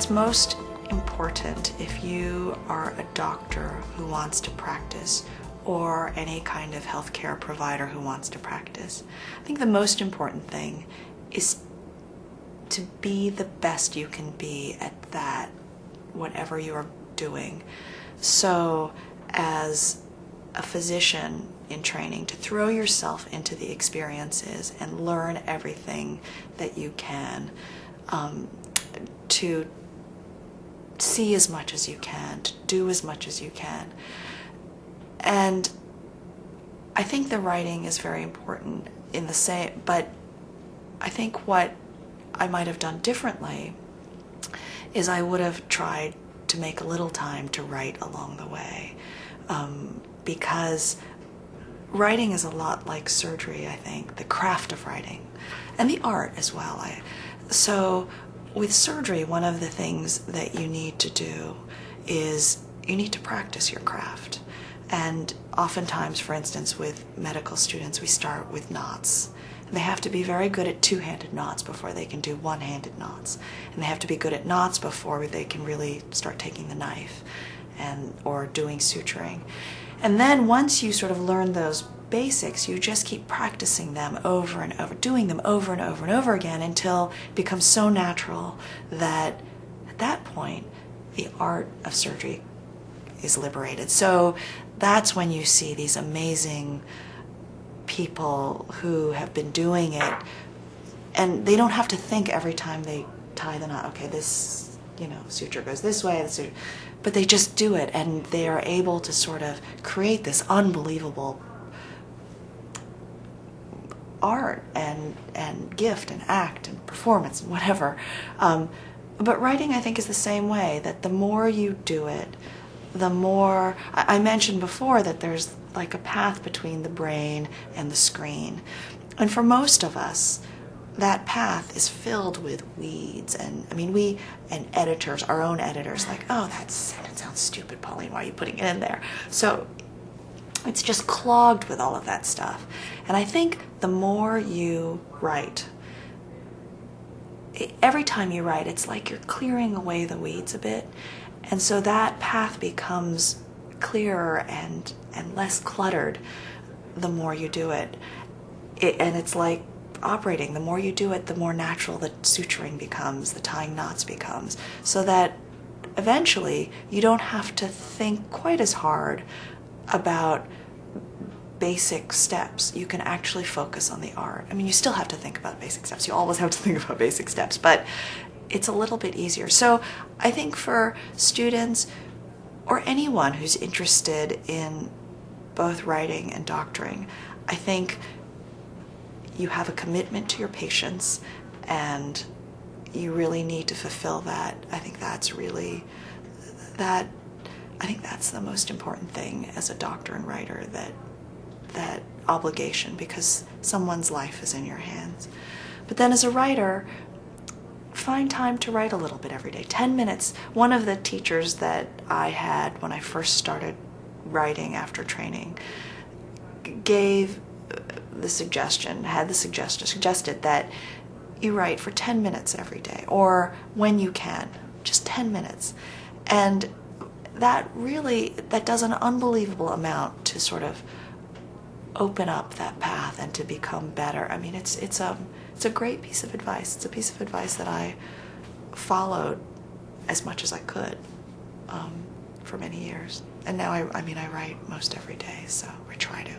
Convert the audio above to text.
what's most important if you are a doctor who wants to practice or any kind of healthcare provider who wants to practice, I think the most important thing is to be the best you can be at that, whatever you're doing. So as a physician in training, to throw yourself into the experiences and learn everything that you can, to see as much as you can, to do as much as you can. And I think the writing is very important in the same, but I think what I might have done differently is I would have tried to make a little time to write along the way, because writing is a lot like surgery, I think, the craft of writing, and the art as well. So with surgery, one of the things that you need to do is you need to practice your craft. And oftentimes, for instance, with medical students, we start with knots. And they have to be very good at two-handed knots before they can do one-handed knots. And they have to be good at knots before they can really start taking the knife or doing suturing. And then once you sort of learn those basics, you just keep practicing them over and over, doing them over and over and over again until it becomes so natural that at that point, the art of surgery is liberated. So that's when you see these amazing people who have been doing it, and they don't have to think every time they tie the knot, okay, this, suture goes this way, but they just do it, and they are able to sort of create this unbelievable art and gift and act and performance and whatever. But writing, I think, is the same way, that the more you do it, the more, I mentioned before that there's like a path between the brain and the screen. And for most of us, that path is filled with weeds. And editors, our own editors, like, oh, that sounds stupid, Pauline, why are you putting it in there? So it's just clogged with all of that stuff. And I think the more you write, every time you write, it's like you're clearing away the weeds a bit. And so that path becomes clearer and less cluttered the more you do it. And it's like operating. The more you do it, the more natural the suturing becomes, the tying knots becomes, so that eventually you don't have to think quite as hard about basic steps. You can actually focus on the art. You still have to think about basic steps. You always have to think about basic steps, but it's a little bit easier. So I think for students or anyone who's interested in both writing and doctoring, I think you have a commitment to your patients, and you really need to fulfill that. I think that's the most important thing as a doctor and writer, that obligation, because someone's life is in your hands. But then as a writer, find time to write a little bit every day, 10 minutes. One of the teachers that I had when I first started writing after training gave the suggestion, suggested that you write for 10 minutes every day, or when you can, just 10 minutes. And that does an unbelievable amount to sort of open up that path and to become better. It's a great piece of advice. It's a piece of advice that I followed as much as I could for many years. And now I write most every day, so I try to.